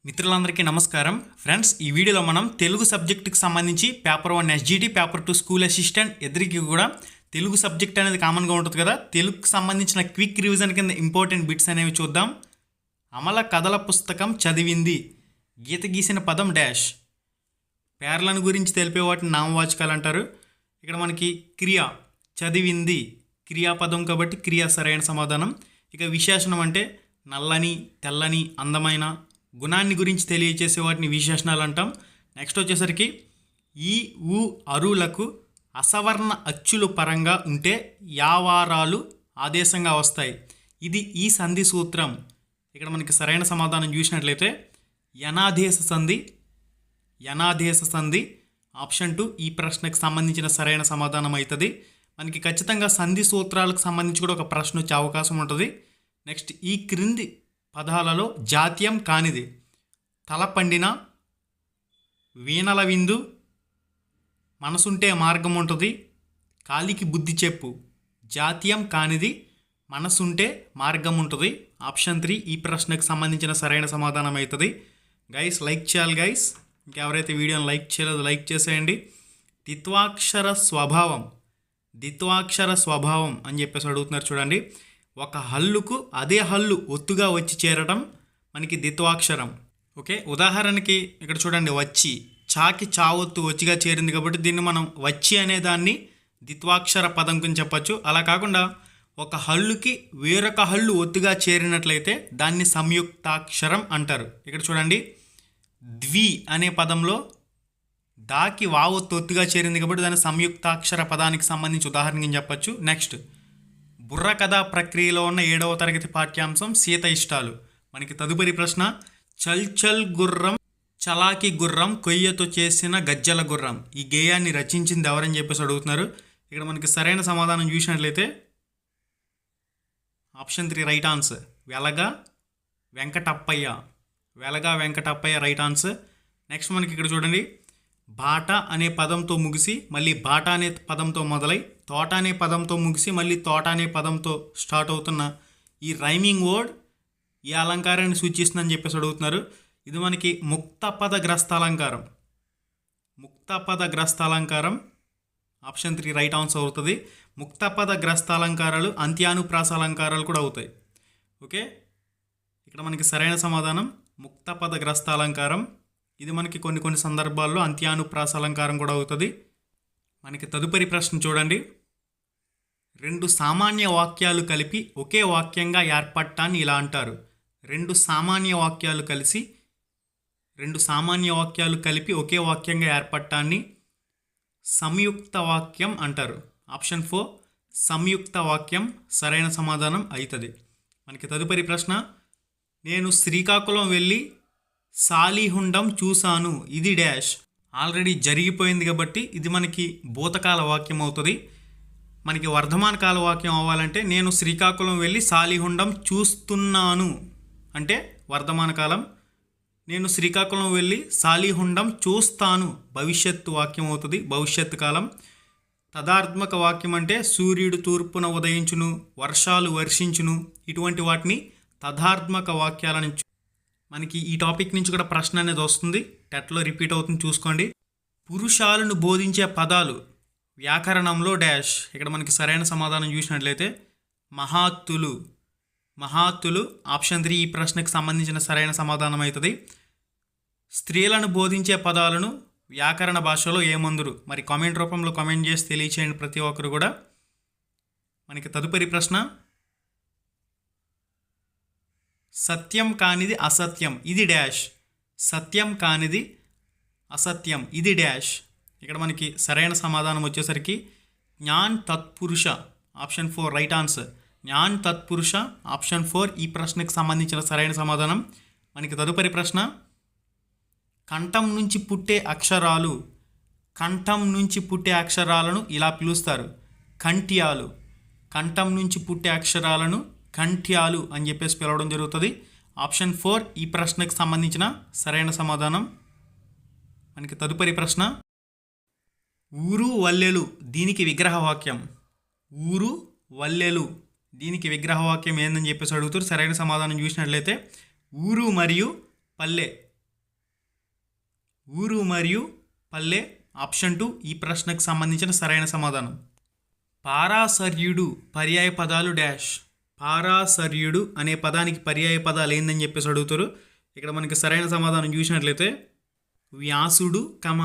మిత్రులందరికీ నమస్కారం ఫ్రెండ్స్. ఈ వీడియోలో మనం తెలుగు సబ్జెక్టుకి సంబంధించి paper 1 SGT, paper 2 school assistant ఇద్దరికి కూడా తెలుగు సబ్జెక్ట్ అనేది కామన్గా ఉంటుంది కదా. తెలుగుకి సంబంధించిన క్విక్ రివిజన్ కింద ఇంపార్టెంట్ బిట్స్ అనేవి చూద్దాం. అమల కథల పుస్తకం చదివింది, గీత గీసిన పదం డాష్. పేర్లను గురించి తెలిపే వాటిని నామవాచకాలు అంటారు. ఇక్కడ మనకి క్రియ చదివింది క్రియాపదం కాబట్టి క్రియ సరైన సమాధానం. ఇక విశేషణం అంటే నల్లని, తెల్లని, అందమైన గుణాన్ని గురించి తెలియచేసే వాటిని విశేషణాలు అంటాం. నెక్స్ట్ వచ్చేసరికి ఈ ఊ అరులకు అసవర్ణ అచ్చులు పరంగా ఉంటే యావారాలు ఆదేశంగా వస్తాయి. ఇది ఈ సంధి సూత్రం. ఇక్కడ మనకి సరైన సమాధానం చూసినట్లయితే యనాదేశ సంధి. యనాదేశ సంధి ఆప్షన్ 2 ఈ ప్రశ్నకు సంబంధించిన సరైన సమాధానం అవుతుంది. మనకి ఖచ్చితంగా సంధి సూత్రాలకు సంబంధించి కూడా ఒక ప్రశ్న వచ్చే అవకాశం ఉంటుంది. నెక్స్ట్ ఈ క్రింది పదాలలో జాతీయం కానిది తలపండిన, వీణల విందు, మనసుంటే మార్గం ఉంటుంది, కాలికి బుద్ధి చెప్పు. జాతీయం కానిది మనసుంటే మార్గం ఉంటుంది. ఆప్షన్ 3 ఈ ప్రశ్నకు సంబంధించిన సరైన సమాధానం అవుతుంది. గైస్ లైక్ చేయాలి గైస్. ఇంకెవరైతే వీడియోని లైక్ చేయలేదో లైక్ చేసేయండి. ద్విత్వాక్షర స్వభావం, ద్విత్వాక్షర స్వభావం అని చెప్పేసి అడుగుతున్నారు చూడండి. ఒక హల్లుకు అదే హల్లు ఒత్తుగా వచ్చి చేరడం మనకి ద్విత్వాక్షరం. ఓకే, ఉదాహరణకి ఇక్కడ చూడండి, వచ్చి చాకి చావొత్తు వచ్చిగా చేరింది కాబట్టి దీన్ని మనం వచ్చి అనే దాన్ని ద్విత్వాక్షర పదం కింద చెప్పచ్చు. అలా కాకుండా ఒక హల్లుకి వేరొక హల్లు ఒత్తుగా చేరినట్లయితే దాన్ని సంయుక్తాక్షరం అంటారు. ఇక్కడ చూడండి, ద్వి అనే పదంలో దాకి వావొత్తు ఒత్తుగా చేరింది కాబట్టి దాన్ని సంయుక్తాక్షర పదానికి సంబంధించి ఉదాహరణ కింద చెప్పచ్చు. నెక్స్ట్ బుర్ర కథా ప్రక్రియలో ఉన్న 7వ తరగతి పాఠ్యాంశం సీత ఇష్టాలు. మనకి తదుపరి ప్రశ్న, చల్ చల్ గుర్రం చలాకి గుర్రం కొయ్యతో చేసిన గజ్జల గుర్రం. ఈ గేయాన్ని రచించింది ఎవరని చెప్పేసి అడుగుతున్నారు. ఇక్కడ మనకి సరైన సమాధానం చూసినట్లయితే ఆప్షన్ 3 రైట్ ఆన్సర్. వెలగా వెంకటప్పయ్య. వెలగా వెంకటప్పయ్య రైట్ ఆన్సర్. నెక్స్ట్ మనకి ఇక్కడ చూడండి, బాట అనే పదంతో ముగిసి మళ్ళీ బాట అనే పదంతో మొదలై తోట అనే పదంతో ముగిసి మళ్ళీ తోట అనే పదంతో స్టార్ట్ అవుతున్న ఈ రైమింగ్ వర్డ్ ఈ అలంకారాన్ని సూచిస్తుందని చెప్పేసి అడుగుతున్నారు. ఇది మనకి ముక్తపద గ్రస్తాలంకారం. ముక్తపద గ్రస్తాలంకారం ఆప్షన్ 3 రైట్ ఆన్సర్ అవుతుంది. ముక్తపద గ్రస్తాలంకారాలు అంత్యానుప్రాస అలంకారాలు కూడా అవుతాయి. ఓకే, ఇక్కడ మనకి సరైన సమాధానం ముక్తపద గ్రస్తాలంకారం. ఇది మనకి కొన్ని సందర్భాల్లో అంత్యానుప్రాస అలంకారం కూడా అవుతుంది. మనకి తదుపరి ప్రశ్న చూడండి, 2 సామాన్య వాక్యాలు కలిపి ఒకే వాక్యంగా ఏర్పడటాన్ని ఇలా అంటారు. 2 సామాన్య వాక్యాలు కలిపి ఒకే వాక్యంగా ఏర్పడటాన్ని సంయుక్త వాక్యం అంటారు. ఆప్షన్ 4 సంయుక్త వాక్యం సరైన సమాధానం అవుతుంది. మనకి తదుపరి ప్రశ్న, నేను శ్రీకాకుళం వెళ్ళి సాలిహుండం చూశాను, ఇది డాష్. ఆల్రెడీ జరిగిపోయింది కాబట్టి ఇది మనకి భూతకాల వాక్యం అవుతుంది. మనకి వర్ధమాన కాల వాక్యం అవ్వాలంటే నేను శ్రీకాకుళం వెళ్ళి సాలిహుండం చూస్తున్నాను అంటే వర్ధమాన కాలం. నేను శ్రీకాకుళం వెళ్ళి సాలిహుండం చూస్తాను భవిష్యత్తు వాక్యం అవుతుంది, భవిష్యత్తు కాలం. తదాత్మక వాక్యం అంటే సూర్యుడు తూర్పున ఉదయించును, వర్షాలు వర్షించును, ఇటువంటి వాటిని తదాత్మక వాక్యాలని. మనకి ఈ టాపిక్ నుంచి కూడా ప్రశ్న అనేది వస్తుంది, టెట్లో రిపీట్ అవుతుంది చూసుకోండి. పురుషాలను బోధించే పదాలు వ్యాకరణంలో డాష్. ఇక్కడ మనకి సరైన సమాధానం చూసినట్లయితే మహాత్తులు. మహాత్తులు ఆప్షన్ 3 ఈ ప్రశ్నకు సంబంధించిన సరైన సమాధానం అవుతుంది. స్త్రీలను బోధించే పదాలను వ్యాకరణ భాషలో ఏమందురు? మరి కామెంట్ రూపంలో కామెంట్ చేసి తెలియచేయండి ప్రతి ఒక్కరు కూడా. మనకి తదుపరి ప్రశ్న, సత్యం కానిది అసత్యం, ఇది డాష్. సత్యం కానిది అసత్యం, ఇది డాష్. ఇక్కడ మనకి సరైన సమాధానం వచ్చేసరికి జ్ఞాన్ తత్పురుష. Option 4 right answer. జ్ఞాన్ తత్పురుష ఆప్షన్ 4 ఈ ప్రశ్నకు సంబంధించిన సరైన సమాధానం. మనకి తదుపరి ప్రశ్న, కంఠం నుంచి పుట్టే అక్షరాలు. కంఠం నుంచి పుట్టే అక్షరాలను ఇలా పిలుస్తారు, కంఠ్యాలు. కంఠం నుంచి పుట్టే అక్షరాలను కంఠ్యాలు అని చెప్పేసి పిలవడం జరుగుతుంది. ఆప్షన్ 4 ఈ ప్రశ్నకు సంబంధించిన సరైన సమాధానం. మనకి తదుపరి ప్రశ్న, ఊరు వల్లెలు దీనికి విగ్రహవాక్యం. ఊరు వల్లెలు దీనికి విగ్రహవాక్యం ఏందని చెప్పేసి అడుగుతారు. సరైన సమాధానం చూసినట్లయితే ఊరు మరియు పల్లె ఊరు మరియు పల్లె. ఆప్షన్ 2 ఈ ప్రశ్నకు సంబంధించిన సరైన సమాధానం. పారాసర్యుడు పర్యాయ పదాలు డాష్. పారాసర్యుడు అనే పదానికి పర్యాయ పదాలు ఏందని చెప్పేసి అడుగుతారు. ఇక్కడ మనకి సరైన సమాధానం చూసినట్లయితే వ్యాసుడు కమ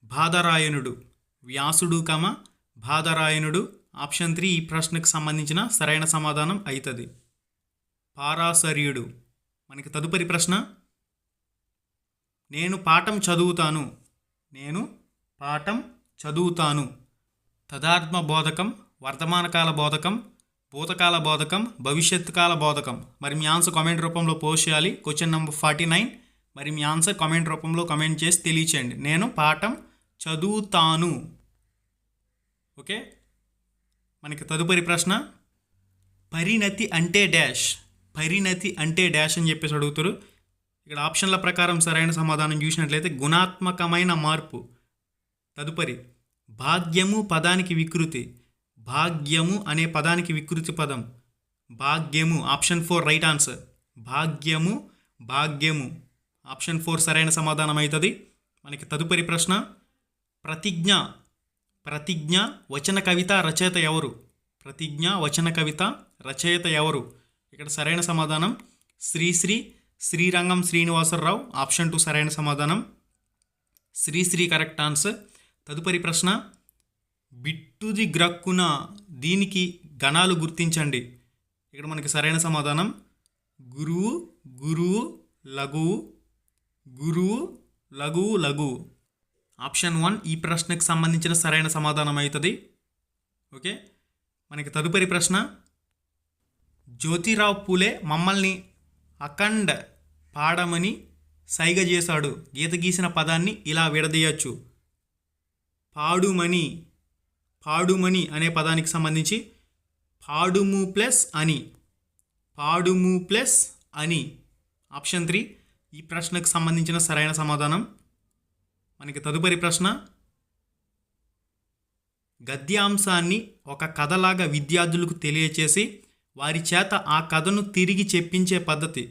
బాదరాయణుడు. వ్యాసుడు కమ బాదరాయణుడు. ఆప్షన్ 3 ఈ ప్రశ్నకు సంబంధించిన సరైన సమాధానం అవుతుంది. పారాసర్యుడు. మనకి తదుపరి ప్రశ్న, నేను పాఠం చదువుతాను. నేను పాఠం చదువుతాను. తదాత్మ బోధకం, వర్తమానకాల బోధకం, భూతకాల బోధకం, భవిష్యత్తు కాల బోధకం. మరి మీ ఆన్సర్ కామెంట్ రూపంలో పోస్ట్ చేయాలి. Question number 49. మరి మీ ఆన్సర్ కామెంట్ రూపంలో కామెంట్ చేసి తెలియచేయండి. నేను పాఠం చదువుతాను. ఓకే. మనకి తదుపరి ప్రశ్న, పరిణతి అంటే డాష్. పరిణతి అంటే డాష్ అని చెప్పేసి అడుగుతారు. ఇక్కడ ఆప్షన్ల ప్రకారం సరైన సమాధానం చూసినట్లయితే గుణాత్మకమైన మార్పు. తదుపరి భాగ్యము పదానికి వికృతి. భాగ్యము అనే పదానికి వికృతి పదం భాగ్యము. Option 4 right answer. భాగ్యము, భాగ్యము. ఆప్షన్ 4 సరైన సమాధానం అవుతుంది. మనకి తదుపరి ప్రశ్న, ప్రతిజ్ఞ. ప్రతిజ్ఞ వచన కవిత రచయిత ఎవరు? ప్రతిజ్ఞ వచన కవిత రచయిత ఎవరు? ఇక్కడ సరైన సమాధానం శ్రీశ్రీ శ్రీరంగం శ్రీనివాసరావు. ఆప్షన్ 2 సరైన సమాధానం. Sri Sri correct answer. తదుపరి ప్రశ్న, బిట్టుది గ్రక్కున దీనికి గణాలు గుర్తించండి. ఇక్కడ మనకి సరైన సమాధానం గురువు, గురువు, లఘువు, గురువు, లఘువు, లఘువు. ఆప్షన్ 1 ఈ ప్రశ్నకు సంబంధించిన సరైన సమాధానం అవుతుంది. ఓకే. మనకి తదుపరి ప్రశ్న, జ్యోతిరావు పూలే మమ్మల్ని అఖండ పాడమని సైగ చేశాడు. గీత గీసిన పదాన్ని ఇలా విడదీయచ్చు. పాడుమని. పాడుమని అనే పదానికి సంబంధించి పాడుము ప్లస్ అని. పాడుము ప్లస్ అని. ఆప్షన్ 3 ఈ ప్రశ్నకు సంబంధించిన సరైన సమాధానం. మనకి తదుపరి ప్రశ్న, గద్యాంశాన్ని ఒక కథలాగా విద్యార్థులకు తెలియచేసి వారి చేత ఆ కథను తిరిగి చెప్పించే పద్ధతి.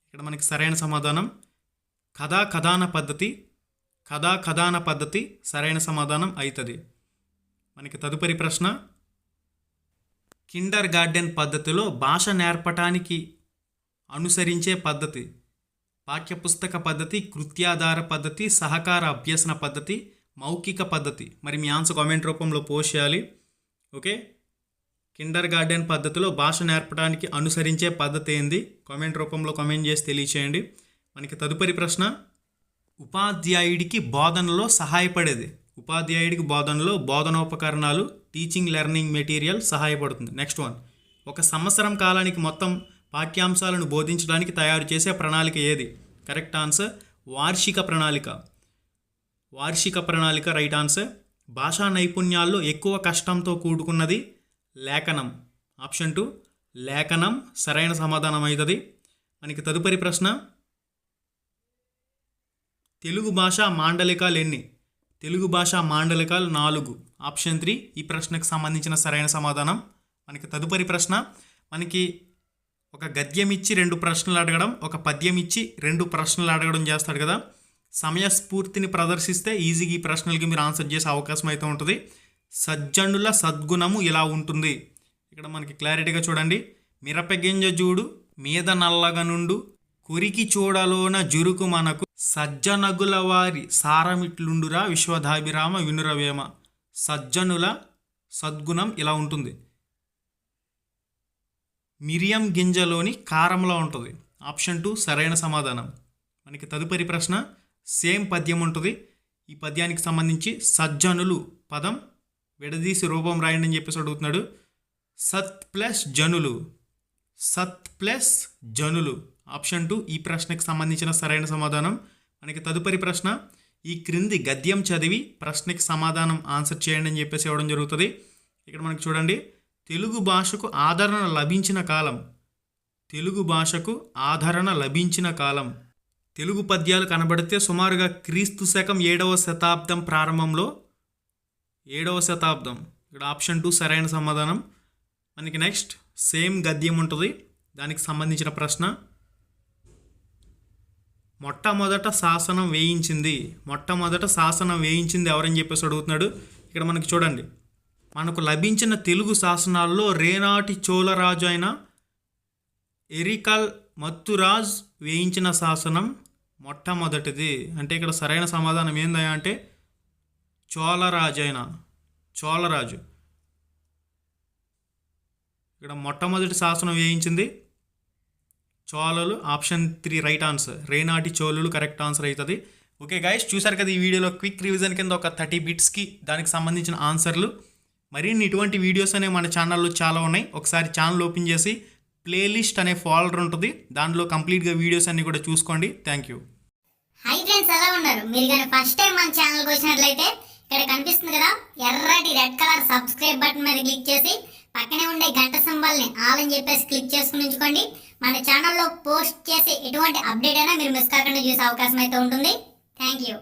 ఇక్కడ మనకి సరైన సమాధానం కథాన పద్ధతి. కథాన పద్ధతి సరైన సమాధానం అవుతుంది. మనకి తదుపరి ప్రశ్న, కిండర్ గార్డెన్ పద్ధతిలో భాష నేర్పటానికి అనుసరించే పద్ధతి. పాఠ్యపుస్తక పద్ధతి, కృత్యాధార పద్ధతి, సహకార అభ్యసన పద్ధతి, మౌఖిక పద్ధతి. మరి మీ ఆన్సర్ కామెంట్ రూపంలో పోస్ట్ చేయాలి. ఓకే. కిండర్ గార్డెన్ పద్ధతిలో భాష నేర్పడానికి అనుసరించే పద్ధతి ఏంది? కామెంట్ రూపంలో కామెంట్ చేసి తెలియచేయండి. మనకి తదుపరి ప్రశ్న, ఉపాధ్యాయుడికి బోధనలో సహాయపడేది. ఉపాధ్యాయుడికి బోధనలో బోధనోపకరణాలు, టీచింగ్ లెర్నింగ్ మెటీరియల్ సహాయపడుతుంది. నెక్స్ట్ వన్, ఒక సంవత్సరం కాలానికి మొత్తం పాఠ్యాంశాలను బోధించడానికి తయారు చేసే ప్రణాళిక ఏది? కరెక్ట్ ఆన్సర్ వార్షిక ప్రణాళిక. వార్షిక ప్రణాళిక రైట్ ఆన్సర్. భాషా నైపుణ్యాల్లో ఎక్కువ కష్టంతో కూడుకున్నది లేఖనం. ఆప్షన్ 2 లేఖనం సరైన సమాధానం అవుతుంది. మనకి తదుపరి ప్రశ్న, తెలుగు భాష మాండలికాలు ఎన్ని? తెలుగు భాష మాండలికాలు 4. ఆప్షన్ 3 ఈ ప్రశ్నకు సంబంధించిన సరైన సమాధానం. మనకి తదుపరి ప్రశ్న, మనకి ఒక గద్యం ఇచ్చి 2 ప్రశ్నలు అడగడం, ఒక పద్యం ఇచ్చి 2 ప్రశ్నలు అడగడం చేస్తాడు కదా. సమయస్ఫూర్తిని ప్రదర్శిస్తే ఈజీగా ఈ ప్రశ్నలకి మీరు ఆన్సర్ చేసే అవకాశం అయితే ఉంటుంది. సజ్జనుల సద్గుణము ఇలా ఉంటుంది. ఇక్కడ మనకి క్లారిటీగా చూడండి. మిరపగింజ జూడు మీద నల్లగనుండు, కొరికి చూడలోన జురుకు మనకు, సజ్జనగుల వారి సారమిట్లుండురా విశ్వధాభిరామ వినురవేమ. సజ్జనుల సద్గుణం ఇలా ఉంటుంది. మిరియం గింజలోని కారంలో ఉంటుంది. ఆప్షన్ 2 సరైన సమాధానం. మనకి తదుపరి ప్రశ్న సేమ్ పద్యం ఉంటుంది. ఈ పద్యానికి సంబంధించి సజ్జనులు పదం విడదీసి రూపం రాయండి అని చెప్పేసి అడుగుతున్నాడు. సత్ ప్లస్ జనులు. సత్ ప్లస్ జనులు. ఆప్షన్ 2 ఈ ప్రశ్నకు సంబంధించిన సరైన సమాధానం. మనకి తదుపరి ప్రశ్న, ఈ క్రింది గద్యం చదివి ప్రశ్నకి సమాధానం ఆన్సర్ చేయండి అని చెప్పేసి ఇవ్వడం జరుగుతుంది. ఇక్కడ మనకి చూడండి, తెలుగు భాషకు ఆదరణ లభించిన కాలం. తెలుగు భాషకు ఆదరణ లభించిన కాలం. తెలుగు పద్యాలు కనబడితే సుమారుగా క్రీస్తు శకం 7వ శతాబ్దం ప్రారంభంలో. 7వ శతాబ్దం. ఇక్కడ ఆప్షన్ 2 సరైన సమాధానం. మనకి నెక్స్ట్ సేమ్ గద్యం ఉంటుంది, దానికి సంబంధించిన ప్రశ్న. మొట్టమొదట శాసనం వేయించింది ఎవరని చెప్పేసి అడుగుతున్నాడు. ఇక్కడ మనకి చూడండి, మనకు లభించిన తెలుగు శాసనాల్లో రేనాటి చోళరాజు అయిన ఎరికల్ మత్తురాజ్ వేయించిన శాసనం మొట్టమొదటిది. అంటే ఇక్కడ సరైన సమాధానం ఏందయ్యా అంటే చోళరాజు. ఇక్కడ మొట్టమొదటి శాసనం వేయించింది చోళలు. Option 3 right answer. రేనాటి చోళులు కరెక్ట్ ఆన్సర్ అవుతుంది. ఓకే గైస్, చూసారు కదా ఈ వీడియోలో క్విక్ రివిజన్ కింద ఒక 30 బిట్స్కి దానికి సంబంధించిన ఆన్సర్లు. మరిన్ని ఇటువంటి వీడియోస్ అనేవి మన ఛానల్లో చాలా ఉన్నాయి. ఒకసారి ఛానల్ ఓపెన్ చేసి ప్లేలిస్ట్ అనే ఫోల్డర్ ఉంటుంది, దాంట్లో కంప్లీట్గా వీడియోస్ అన్ని కూడా చూసుకోండి. Thank you. హాయ్ ఫ్రెండ్స్, ఎలా ఉన్నారు? మీరు కానీ ఫస్ట్ టైం మన ఛానల్కి వచ్చినట్లయితే ఇక్కడ కనిపిస్తుంది కదా ఎర్రటి రెడ్ కలర్ సబ్స్క్రైబ్ బటన్ మీద క్లిక్ చేసి పక్కనే ఉండే గంట సింబల్ని ఆల్ అని చెప్పేసి క్లిక్ చేసుకుని ఉంచుకోండి. మన ఛానల్లో పోస్ట్ చేసే ఎటువంటి అప్డేట్ అయినా మీరు మిస్ కాకుండా చూసే అవకాశం అయితే ఉంటుంది. Thank you.